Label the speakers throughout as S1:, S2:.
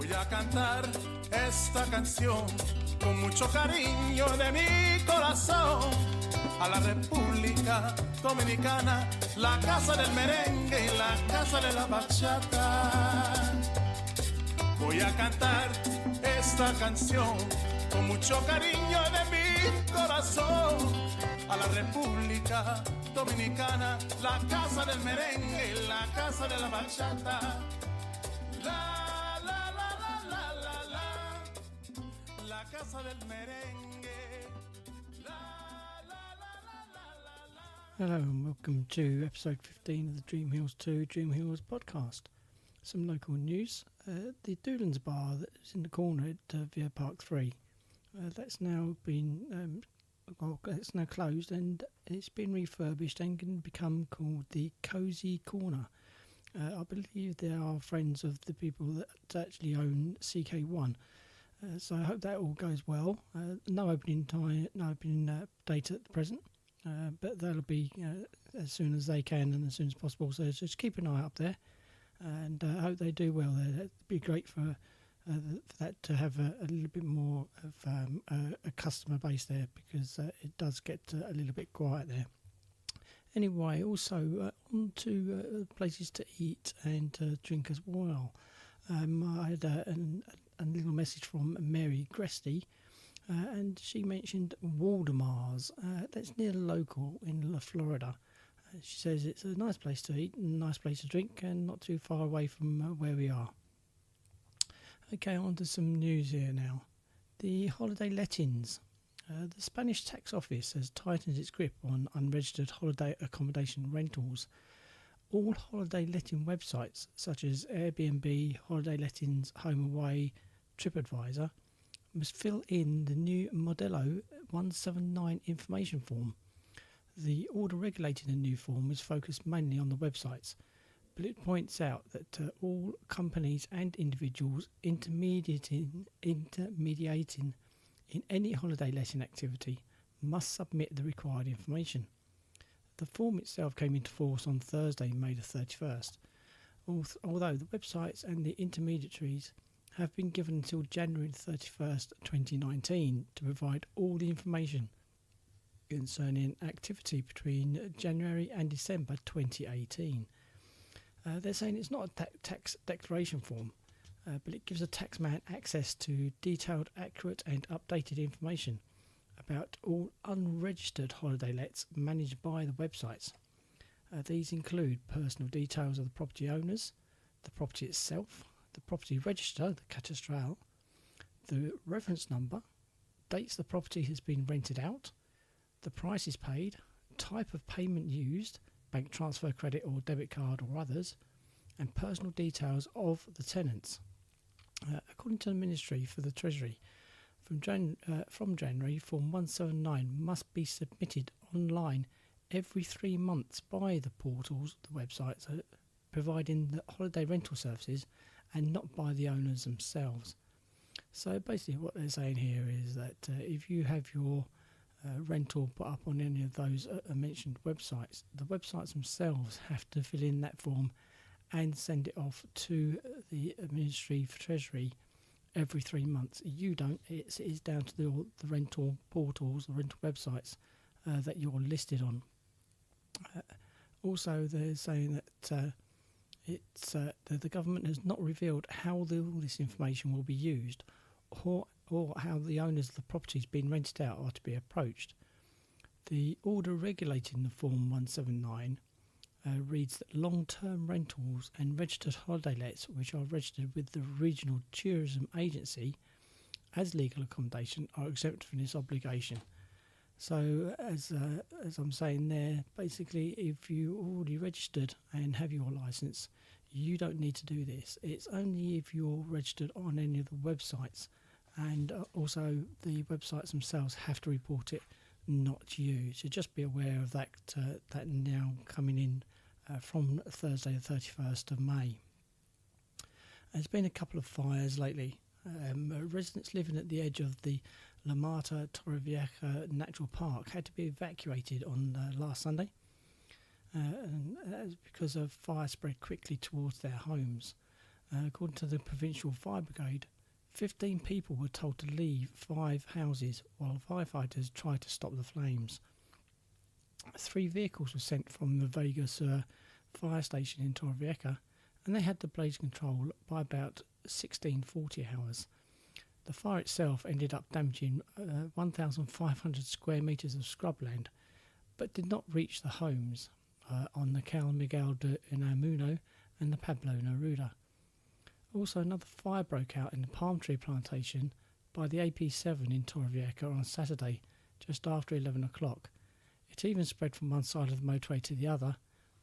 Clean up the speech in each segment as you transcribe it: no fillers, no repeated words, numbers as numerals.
S1: Voy a cantar esta canción con mucho cariño de mi corazón a la República Dominicana, la casa del merengue y la casa de la bachata. Voy a cantar esta canción con mucho cariño de mi corazón a la República Dominicana, la casa del merengue y la casa de la bachata. La, la, la, la, la, la, la, la casa del merengue. La, la, la, la, la, la, la.
S2: Hello and welcome to episode 15 of the Dreamhills 2 Dreamhills podcast. Some local news. The Doolins bar that's in the corner at Via Park 3, that's now been it's now closed and it's been refurbished and can become called the Cozy Corner. I believe they are friends of the people that actually own CK1. So I hope that all goes well. No opening time, no opening date at the present, but that'll be as soon as they can and as soon as possible. So just keep an eye up there, and I hope they do well there. That'd be great for that to have a little bit more of a customer base there, because it does get a little bit quiet there. Anyway, also on to places to eat and drink as well. I had a little message from Mary Gresty, and she mentioned Waldemar's. That's near the local in Florida. She says it's a nice place to eat, a nice place to drink, and not too far away from where we are. Okay, on to some news here now. The holiday lettings. The Spanish tax office has tightened its grip on unregistered holiday accommodation rentals. All holiday letting websites such as Airbnb, Holiday Lettings, HomeAway, TripAdvisor must fill in the new Modelo 179 information form. The order regulating the new form is focused mainly on the websites, but it points out that all companies and individuals intermediating in any holiday letting activity must submit the required information. The form itself came into force on Thursday, May the 31st, although the websites and the intermediaries have been given until January 31st, 2019 to provide all the information concerning activity between January and December 2018. They're saying it's not a tax declaration form, but it gives a taxman access to detailed, accurate and updated information about all unregistered holiday lets managed by the websites. These include personal details of the property owners, the property itself, the property register, the catastral, the reference number, dates the property has been rented out, the prices paid, type of payment used, bank transfer, credit or debit card or others, and personal details of the tenants. According to the Ministry for the Treasury, from January, Form 179 must be submitted online every 3 months by the portals, the websites providing the holiday rental services, and not by the owners themselves. So basically what they're saying here is that if you have your rental put up on any of those mentioned websites, the websites themselves have to fill in that form and send it off to the Ministry for Treasury every 3 months. You don't. It's down to the rental portals, the rental websites that you're listed on. Also, they're saying that the government has not revealed how all this information will be used, or how the owners of the properties being rented out are to be approached. The order regulating the Form 179 reads that long-term rentals and registered holiday lets which are registered with the Regional Tourism Agency as legal accommodation are exempt from this obligation. So as I'm saying there, basically if you already registered and have your licence, you don't need to do this. It's only if you're registered on any of the websites, and also the websites themselves have to report it, not you. So just be aware of that now coming in from Thursday the 31st of May. There's been a couple of fires lately. Residents living at the edge of the La Mata Torrevieja Natural Park had to be evacuated on last Sunday, and that was because of fire spread quickly towards their homes. According to the Provincial Fire Brigade, 15 people were told to leave 5 houses while firefighters tried to stop the flames. 3 vehicles were sent from the Vega Sur fire station in Torrevieja, and they had the blaze control by about 1640 hours. The fire itself ended up damaging 1,500 square metres of scrubland, but did not reach the homes on the Cal Miguel de Unamuno and the Pablo Neruda. Also, another fire broke out in the palm tree plantation by the AP7 in Torrevieja on Saturday, just after 11 o'clock. It even spread from one side of the motorway to the other,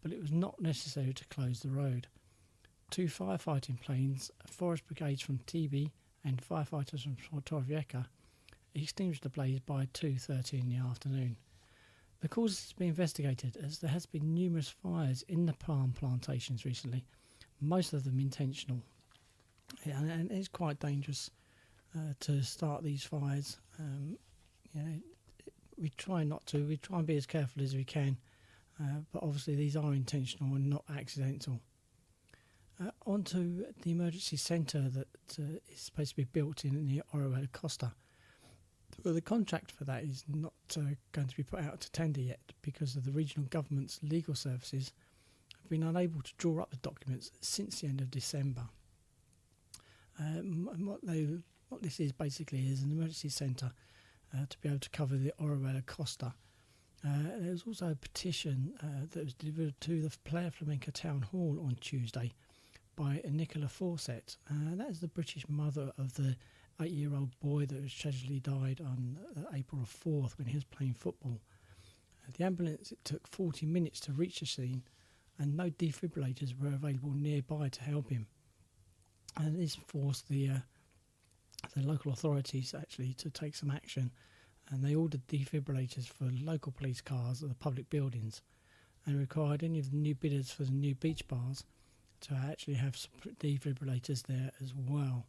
S2: but it was not necessary to close the road. 2 firefighting planes, forest brigades from TB and firefighters from Torrevieja extinguished the blaze by 2:30 in the afternoon. The cause is being investigated as there has been numerous fires in the palm plantations recently, most of them intentional. And it's quite dangerous to start these fires. We try not to. We try and be as careful as we can, but obviously these are intentional and not accidental. Onto the emergency centre that is supposed to be built in the Orihuela Costa. Well, the contract for that is not going to be put out to tender yet because of the regional government's legal services have been unable to draw up the documents since the end of December. What this is basically is an emergency centre to be able to cover the Orihuela Costa. There was also a petition that was delivered to the Playa Flamenca Town Hall on Tuesday by Nicola Fawcett. That is the British mother of the 8-year-old boy that was tragically died on April 4th when he was playing football. The ambulance, it took 40 minutes to reach the scene and no defibrillators were available nearby to help him. And this forced the local authorities actually to take some action, and they ordered defibrillators for local police cars at the public buildings and required any of the new bidders for the new beach bars to actually have some defibrillators there as well.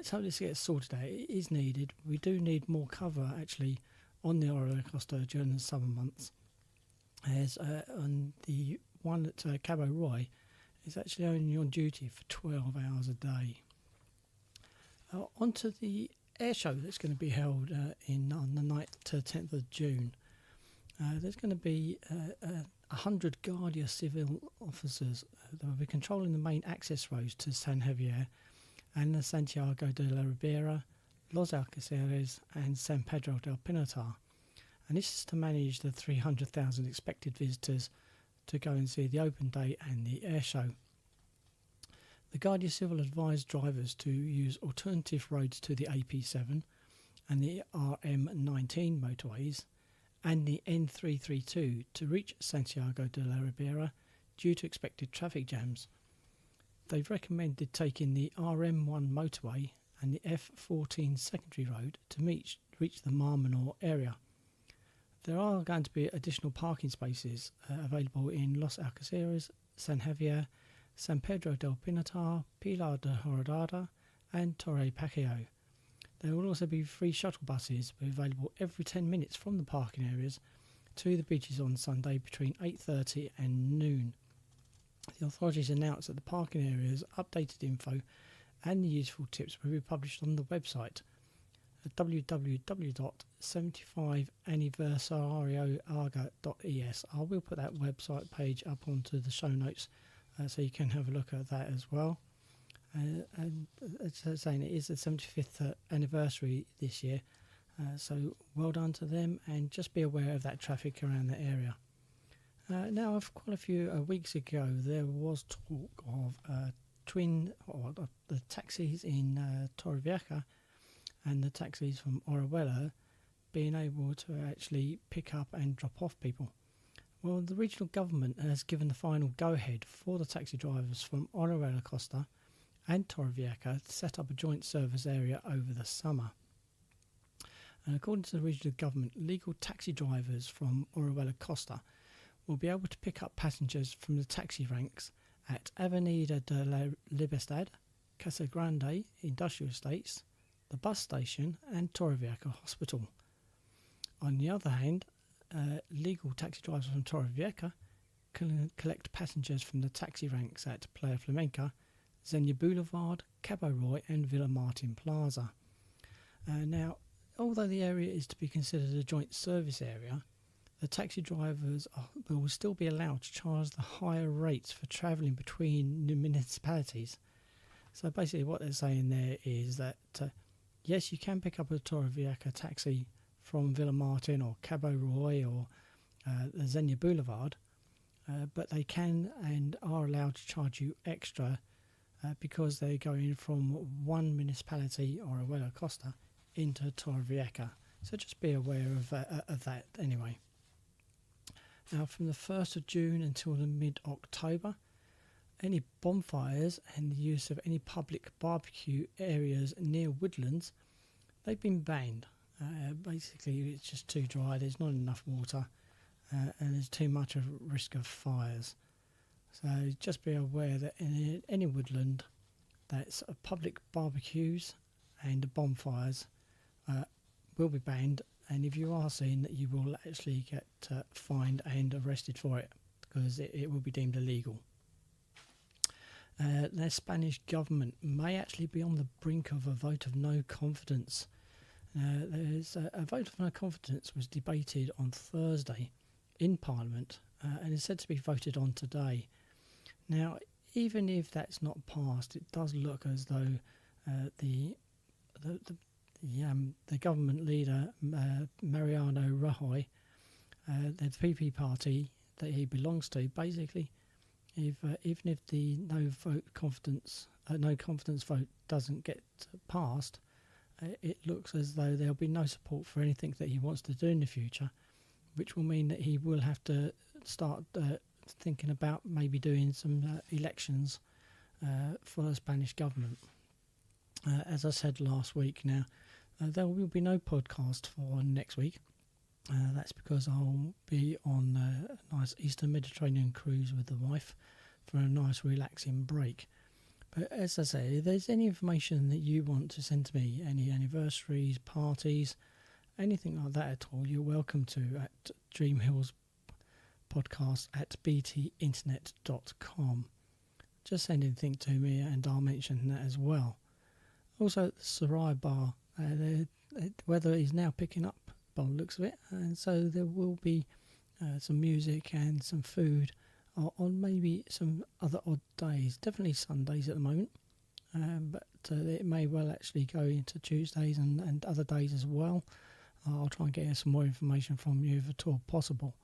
S2: So let's get it sorted out. It is needed. We do need more cover actually on the Orihuela Costa during the summer months, as on the one at Cabo Roy is actually only on duty for 12 hours a day. Onto the air show that's going to be held on the 9th to 10th of June. There's going to be 100 Guardia Civil officers that will be controlling the main access roads to San Javier and the Santiago de la Ribera, Los Alcaceres and San Pedro del Pinatar. And this is to manage the 300,000 expected visitors to go and see the open day and the air show. The Guardia Civil advised drivers to use alternative roads to the AP7 and the RM19 motorways and the N332 to reach Santiago de la Ribera due to expected traffic jams. They've recommended taking the RM1 motorway and the F14 secondary road to reach the Mar Menor area. There are going to be additional parking spaces available in Los Alcaceres, San Javier, San Pedro del Pinatar, Pilar de Horadada and Torre Pacheco. There will also be free shuttle buses available every 10 minutes from the parking areas to the beaches on Sunday between 8:30 and noon. The authorities announced that the parking areas, updated info and the useful tips will be published on the website at www.75anniversarioarga.es. I will put that website page up onto the show notes so you can have a look at that as well. And it's saying it is the 75th anniversary this year, so well done to them, and just be aware of that traffic around the area. Now, quite a few weeks ago, there was talk of the taxis in Torrevieja and the taxis from Orihuela being able to actually pick up and drop off people. Well, the regional government has given the final go-ahead for the taxi drivers from Orihuela Costa and Torrevieja to set up a joint service area over the summer. And according to the regional government, legal taxi drivers from Orihuela Costa will be able to pick up passengers from the taxi ranks at Avenida de la Libertad, Casa Grande Industrial Estates, the bus station and Torrevieja Hospital. On the other hand, legal taxi drivers from Torrevieja can collect passengers from the taxi ranks at Playa Flamenca Xenia Boulevard, Cabo Roy and Villa Martin Plaza. Now, although the area is to be considered a joint service area, the taxi drivers will still be allowed to charge the higher rates for travelling between the municipalities. So basically what they're saying there is that yes, you can pick up a Torrevieja taxi from Villa Martin or Cabo Roy or the Xenia Boulevard, but they can and are allowed to charge you extra because they're going from one municipality or a Vuelo Costa into Torrevieja. So just be aware of that anyway. Now, from the 1st of June until the mid-October, any bonfires and the use of any public barbecue areas near woodlands, they've been banned. Basically, it's just too dry, there's not enough water, and there's too much of risk of fires. So just be aware that in any woodland, that's public barbecues and bonfires will be banned, and if you are seen, that you will actually get fined and arrested for it, because it will be deemed illegal. The Spanish government may actually be on the brink of a vote of no confidence. There's a vote of no confidence was debated on Thursday in Parliament and is said to be voted on today. Now, even if that's not passed, it does look as though the government leader Mariano Rajoy, the PP party that he belongs to, basically, even if the no confidence vote doesn't get passed, it looks as though there'll be no support for anything that he wants to do in the future, which will mean that he will have to start thinking about maybe doing some elections for the Spanish government. As I said last week, now there will be no podcast for next week. That's because I'll be on a nice Eastern Mediterranean cruise with the wife for a nice relaxing break. But as I say, if there's any information that you want to send to me, any anniversaries, parties, anything like that at all, you're welcome to at Dreamhills podcast at btinternet.com. Just send anything to me and I'll mention that as well. Also at the Sarai Bar, the weather is now picking up by the looks of it, and so there will be some music and some food on maybe some other odd days, definitely Sundays at the moment, but it may well actually go into Tuesdays and other days as well. I'll try and get some more information from you if at all possible.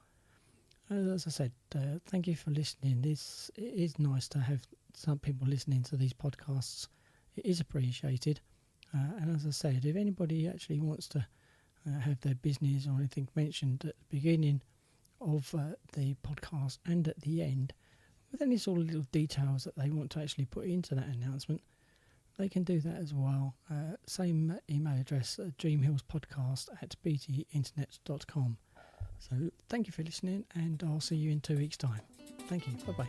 S2: As I said, thank you for listening. It is nice to have some people listening to these podcasts. It is appreciated, and as I said, if anybody actually wants to have their business or anything mentioned at the beginning of the podcast and at the end, with any sort of little details that they want to actually put into that announcement, they can do that as well. Same email address, dreamhillspodcast at btinternet.com. So thank you for listening, and I'll see you in 2 weeks' time. Thank you. Bye-bye.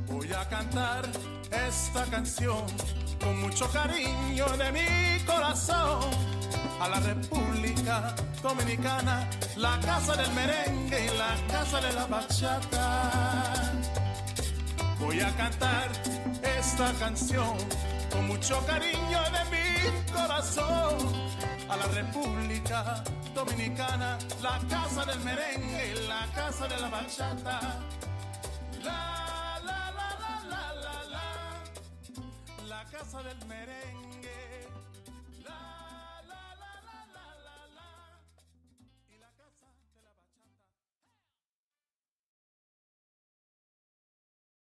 S1: Voy a cantar esta canción con mucho cariño de mi corazón a la República Dominicana, la casa del merengue y la casa de la bachata. Voy a cantar esta canción con mucho cariño de mi corazón a la República Dominicana, la casa del merengue y la casa de la bachata. La casa del merengue.